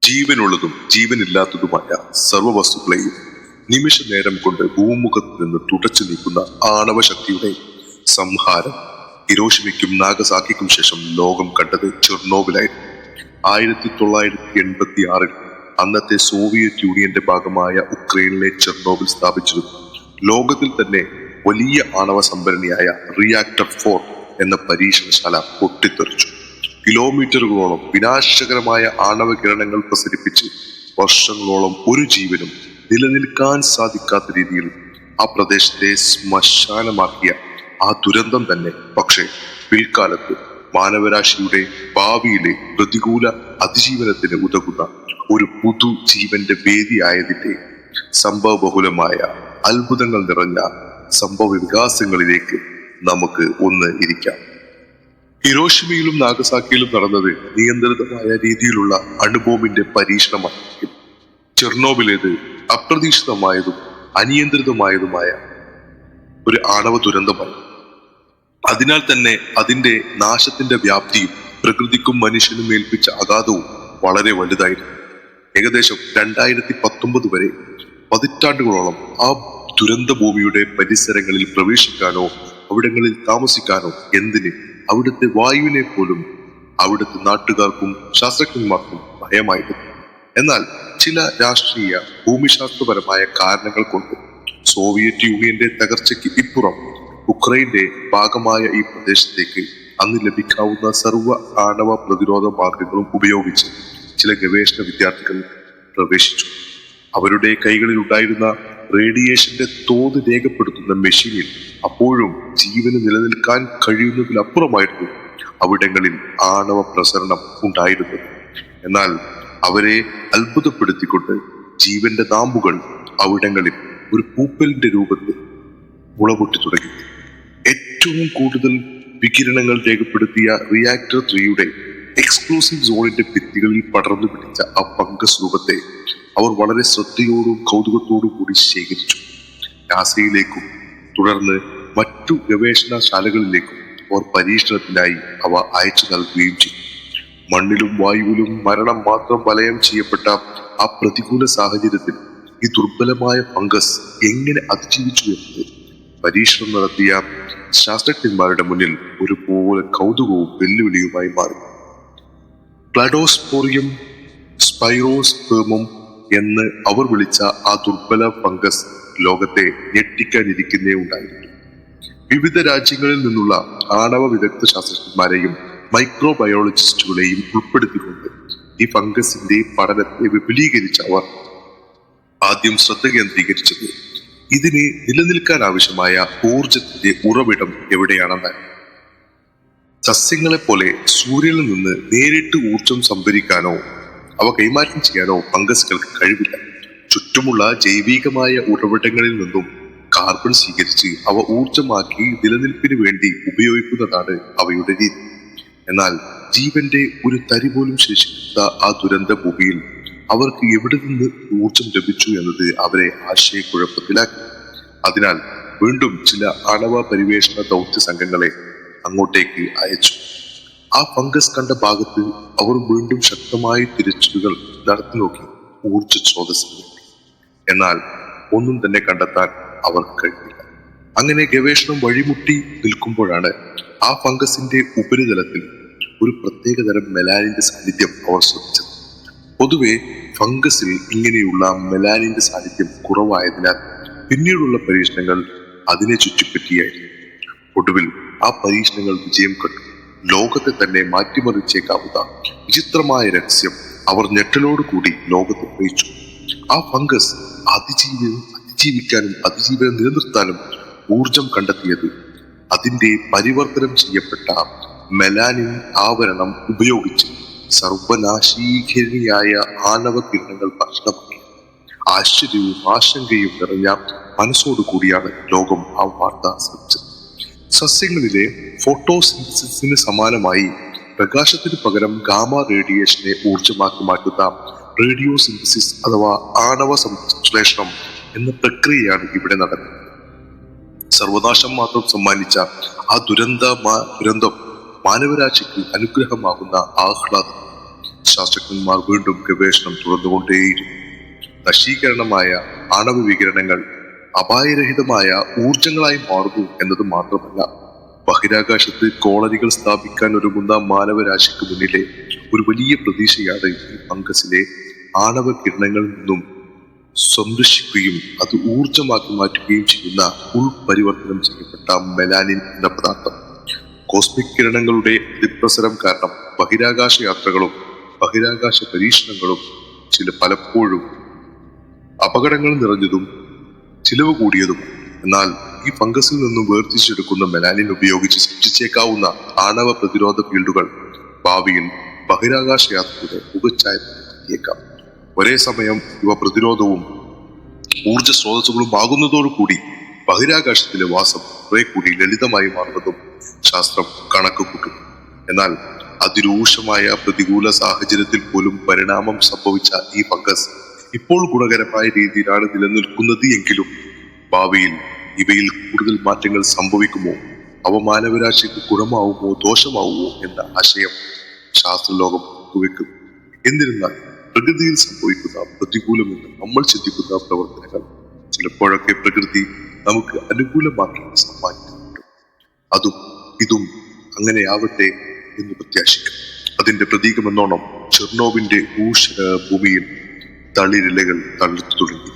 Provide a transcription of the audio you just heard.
ജീവനുള്ളതും ജീവനില്ലാത്തതുമായ സർവ്വവസ്തുക്കളെയും നിമിഷ നേരം കൊണ്ട് ഭൂമുഖത്ത് നിന്ന് തുടച്ചു നീക്കുന്ന ആണവശക്തിയുടെ സംഹാരം ഹിരോഷിമയ്ക്കും നാഗസാക്കിക്കും ശേഷം ലോകം കണ്ടത് ചെർണോബിലായിരുന്നു. 1986 അന്നത്തെ സോവിയറ്റ് യൂണിയന്റെ ഭാഗമായ ഉക്രൈനിലെ ചെർണോബിൽ സ്ഥാപിച്ചിരുന്നു. ലോകത്തിൽ തന്നെ വലിയ ആണവ സംഭരണിയായ റിയാക്ടർ 4 എന്ന പരീക്ഷണശാല പൊട്ടിത്തെറിച്ചു. കിലോമീറ്ററുകളോളം വിനാശകരമായ ആണവ കിരണങ്ങൾ പ്രസരിപ്പിച്ച് വർഷങ്ങളോളം ഒരു ജീവനും നിലനിൽക്കാൻ സാധിക്കാത്ത രീതിയിൽ ആ പ്രദേശത്തെ ശ്മശാനമാക്കിയ ആ ദുരന്തം തന്നെ പക്ഷേ പിൽക്കാലത്ത് മാനവരാശിയുടെ ഭാവിയിലെ പ്രതികൂല അതിജീവനത്തിന് ഉതകുന്ന ഒരു പുതു ജീവന്റെ വേദിയായതിന്റെ സംഭവബഹുലമായ അത്ഭുതങ്ങൾ നിറഞ്ഞ സംഭവ വികാസങ്ങളിലേക്ക് നമുക്ക് ഒന്ന് ഇരിക്കാം. ഹിരോഷിമയിലും നാഗസാക്കിയിലും നടന്നത് നിയന്ത്രിതമായ രീതിയിലുള്ള അണുബോംബിന്റെ പരീക്ഷണമായിരിക്കും. ചെർണോബിലേത് അപ്രതീക്ഷിതമായതും അനിയന്ത്രിതമായതുമായ ഒരു ആണവ ദുരന്തമായി. അതിനാൽ തന്നെ അതിന്റെ നാശത്തിന്റെ വ്യാപ്തിയും പ്രകൃതിക്കും മനുഷ്യനും ഏൽപ്പിച്ച ആഘാതവും വളരെ വലുതായിരുന്നു. ഏകദേശം 2019 വരെ പതിറ്റാണ്ടുകളോളം ആ ദുരന്ത ഭൂമിയുടെ പരിസരങ്ങളിൽ പ്രവേശിക്കാനോ അവിടങ്ങളിൽ താമസിക്കാനോ എന്തിന് അവിടുത്തെ വായുവിനെ പോലും അവിടുത്തെ നാട്ടുകാർക്കും ശാസ്ത്രജ്ഞന്മാർക്കും ഭയമായിരുന്നു. എന്നാൽ ചില രാഷ്ട്രീയ ഭൂമിശാസ്ത്രപരമായ കാരണങ്ങൾ കൊണ്ട് സോവിയറ്റ് യൂണിയന്റെ തകർച്ചയ്ക്ക് ഇപ്പുറം ഉക്രൈന്റെ ഭാഗമായ ഈ പ്രദേശത്തേക്ക് അന്ന് ലഭിക്കാവുന്ന സർവ്വ ആണവ പ്രതിരോധ മാർഗങ്ങളും ഉപയോഗിച്ച് ചില ഗവേഷണ വിദ്യാർത്ഥികൾ പ്രവേശിച്ചു. അവരുടെ കൈകളിൽ ഉണ്ടായിരുന്ന റേഡിയേഷന്റെ തോത് രേഖപ്പെടുത്തുന്ന മെഷീനിൽ അപ്പോഴും ജീവന് നിലനിൽക്കാൻ കഴിയുന്നതിലപ്പുറമായിരുന്നു അവിടങ്ങളിൽ ആണവ പ്രസരണം ഉണ്ടായിരുന്നത്. എന്നാൽ അവരെ അത്ഭുതപ്പെടുത്തിക്കൊണ്ട് ജീവന്റെ നാമ്പുകൾ അവിടങ്ങളിൽ ഒരു പൂപ്പലിന്റെ രൂപത്തിൽ മുളപൊട്ടി തുടങ്ങി. ഏറ്റവും കൂടുതൽ വികിരണങ്ങൾ രേഖപ്പെടുത്തിയ റിയാക്ടർ 3യുടെ എക്സ്ക്ലൂസീവ് സോണിന്റെ ഭിത്തികളിൽ പടർന്നു പിടിച്ച ആ ഫംഗസ് രൂപത്തെ അവർ വളരെ ശ്രദ്ധയോടും കൗതുകത്തോടും കൂടി ശേഖരിച്ചു. നാസയിലേക്കും തുടർന്ന് മറ്റു ഗവേഷണശാലകളിലേക്കും അവർ പരീക്ഷണത്തിനായി അവ അയച്ചു നൽകുകയും ചെയ്തു. മണ്ണിലും വായുവിലും മരണം മാത്രം വലയം ചെയ്യപ്പെട്ട ആ പ്രതികൂല സാഹചര്യത്തിൽ ഈ ദുർബലമായ ഫംഗസ് എങ്ങനെ അതിജീവിച്ചു എന്നത് പരീക്ഷണം നടത്തിയ ശാസ്ത്രജ്ഞന്മാരുടെ മുന്നിൽ ഒരുപോലെ കൗതുകവും വെല്ലുവിളിയുമായി മാറി. ക്ലഡോസ്പോറിയം സ്പൈറോസ്പെർമം എന്ന് അവർ വിളിച്ച ആ ദുർബല ഫംഗസ് ലോകത്തെ ഞെട്ടിക്കാനിരിക്കുന്നേ ഉണ്ടായിരുന്നു. വിവിധ രാജ്യങ്ങളിൽ നിന്നുള്ള ആണവ വിദഗ്ധ ശാസ്ത്രജ്ഞന്മാരെയും മൈക്രോബയോളജിസ്റ്റുകളെയും ഉൾപ്പെടുത്തിക്കൊണ്ട് ഈ ഫംഗസിന്റെ പഠനത്തെ വിപുലീകരിച്ച അവർ ആദ്യം ശ്രദ്ധ കേന്ദ്രീകരിച്ചത് ഇതിന് നിലനിൽക്കാൻ ആവശ്യമായ ഊർജത്തിന്റെ ഉറവിടം എവിടെയാണെന്ന്. സസ്യങ്ങളെ പോലെ സൂര്യനിൽ നിന്ന് നേരിട്ട് ഊർജം സംഭരിക്കാനോ അവ കൈമാറ്റം ചെയ്യാനോ ഫംഗസുകൾക്ക് കഴിവില്ല. ചുറ്റുമുള്ള ജൈവികമായ ഉറവിടങ്ങളിൽ നിന്നും കാർബൺ സ്വീകരിച്ച് അവ ഊർജമാക്കി നിലനിൽപ്പിന് വേണ്ടി ഉപയോഗിക്കുന്നതാണ് അവയുടെ രീതി. എന്നാൽ ജീവന്റെ ഒരു തരി പോലും ശേഷിക്കാത്ത ആ ദുരന്ത ഭൂമിയിൽ അവർക്ക് എവിടെ നിന്ന് ഊർജം ലഭിച്ചു എന്നത് അവരെ ആശയക്കുഴപ്പത്തിലാക്കി. അതിനാൽ വീണ്ടും ചില ആണവ പരിവേഷണ ദൗത്യ സംഘങ്ങളെ അങ്ങോട്ടേക്ക് അയച്ചു. ആ ഫംഗസ് കണ്ട ഭാഗത്ത് അവർ വീണ്ടും ശക്തമായ തിരച്ചിലുകൾ നടത്തി നോക്കി ഊർജ സ്രോതസ്സിന്. എന്നാൽ ഒന്നും തന്നെ കണ്ടെത്താൻ അവർക്ക് കഴിഞ്ഞില്ല. അങ്ങനെ ഗവേഷണം വഴിമുട്ടി നിൽക്കുമ്പോഴാണ് ആ ഫംഗസിന്റെ ഉപരിതലത്തിൽ ഒരു പ്രത്യേകതരം മെലാനിന്റെ സാന്നിധ്യം അവർ ശ്രദ്ധിച്ചത്. പൊതുവെ ഫംഗസിൽ ഇങ്ങനെയുള്ള മെലാനിന്റെ സാന്നിധ്യം കുറവായതിനാൽ പിന്നീടുള്ള പരീക്ഷണങ്ങൾ അതിനെ ചുറ്റിപ്പറ്റിയായിരുന്നു. ഒടുവിൽ ആ പരീക്ഷണങ്ങൾ വിജയം കണ്ടു. ലോകത്തെ തന്നെ മാറ്റിമറിച്ചേക്കാവുന്ന വിചിത്രമായ രഹസ്യം അവർ ഞെട്ടലോട് കൂടി ലോകത്തെ അറിയിച്ചു. ആ ഫംഗസ് അതിജീവിക്കാനും അതിജീവനം നിലനിർത്താനും ഊർജം കണ്ടെത്തിയത് അതിന്റെ പരിവർത്തനം ചെയ്യപ്പെട്ട മെലാനിൻ ആവരണം ഉപയോഗിച്ച് സർവനാശീകരിയായ ആണവ കിരണങ്ങൾ ഭക്ഷണമാക്കി. ആശ്ചര്യവും ആശങ്കയും നിറഞ്ഞ മനസ്സോടു കൂടിയാണ് ലോകം ആ വാർത്ത ശ്രമിച്ചത്. സസ്യങ്ങളിലെ ഫോട്ടോസിന്തസിസിന് സമാനമായി പ്രകാശത്തിന് പകരം ഗാമ റേഡിയേഷനെ ഊർജമാക്കി മാറ്റുന്ന റേഡിയോ സിന്തസിസ് അഥവാ ആണവ സംശ്ലേഷണം എന്ന പ്രക്രിയയാണ് ഇവിടെ നടക്കുന്നത്. സർവനാശം മാത്രം സമ്മാനിച്ച ആ ദുരന്തം മാനവരാശിക്ക് അനുഗ്രഹമാകുന്ന ആഹ്ലാദം. ശാസ്ത്രജ്ഞന്മാർ വീണ്ടും ഗവേഷണം തുടർന്നുകൊണ്ടേയിരുന്നു. നശീകരണമായ ആണവ വികിരണങ്ങൾ അപായരഹിതമായ ഊർജങ്ങളായി മാറുന്നു എന്നത് മാത്രമല്ല, ബഹിരാകാശത്ത് കോളനികൾ സ്ഥാപിക്കാൻ ഒരുങ്ങുന്ന മാനവരാശിക്ക് മുന്നിലെ ഒരു വലിയ പ്രതീക്ഷയാണ് ഈ ഫംഗസിലെ ആണവ കിരണങ്ങളിൽ നിന്നും സംരക്ഷിക്കുകയും അത് ഊർജമാക്കി മാറ്റുകയും ചെയ്യുന്ന ഉൾപരിവർത്തനം ചെയ്യപ്പെട്ട മെലാനിൻ എന്ന പദാർത്ഥം. കോസ്മിക് കിരണങ്ങളുടെ അതിപ്രസരം കാരണം ബഹിരാകാശ യാത്രകളും ബഹിരാകാശ പരീക്ഷണങ്ങളും പലപ്പോഴും അപകടങ്ങൾ നിറഞ്ഞതും ചിലവ് കൂടിയതും. എന്നാൽ ഈ ഫംഗസിൽ നിന്നും വേർതിരിച്ചെടുക്കുന്ന മെലാനിൻ ഉപയോഗിച്ച് സൃഷ്ടിച്ചേക്കാവുന്ന ആണവ പ്രതിരോധ ഫീൽഡുകൾ ഭാവിയിൽ ബഹിരാകാശ യാത്രയുടെ മുഖച്ഛായയേക്കാം. ഒരേ സമയം ഇവ പ്രതിരോധവും ഊർജ സ്രോതസ്സുകളും ആകുന്നതോടുകൂടി ബഹിരാകാശത്തിലെ വാസം കുറെ കൂടി ലളിതമായി മാറുന്നതും ശാസ്ത്രം കണക്ക് കൂട്ടുന്നു. എന്നാൽ അതിരൂക്ഷമായ പ്രതികൂല സാഹചര്യത്തിൽ പോലും പരിണാമം സംഭവിച്ച ഈ ഫംഗസ് ഇപ്പോൾ ഗുണകരമായ രീതിയിലാണ് നിലനിൽക്കുന്നത് എങ്കിലും ഭാവിയിൽ ഇവയിൽ കൂടുതൽ മാറ്റങ്ങൾ സംഭവിക്കുമോ, അവ മാനവരാശിക്ക് ഗുണമാവുമോ ദോഷമാവുമോ എന്ന ആശയം ശാസ്ത്രലോകം പങ്കുവെക്കുന്നു. എന്നിരുന്നാൽ പ്രകൃതിയിൽ സംഭവിക്കുന്ന പ്രതികൂലമെന്ന് നമ്മൾ ചിന്തിക്കുന്ന പ്രവർത്തനങ്ങൾ ചിലപ്പോഴൊക്കെ പ്രകൃതി നമുക്ക് അനുകൂലമാക്കി സമ്മാനിക്കുന്നുണ്ട്. അതും ഇതും അങ്ങനെയാവട്ടെ എന്ന് പ്രത്യാശിക്കും. അതിന്റെ പ്രതീകമെന്നോണം ചെർണോബിന്റെ ഭൂമിയിൽ തളിരിലകൾ തളിർത്തു തുടങ്ങി.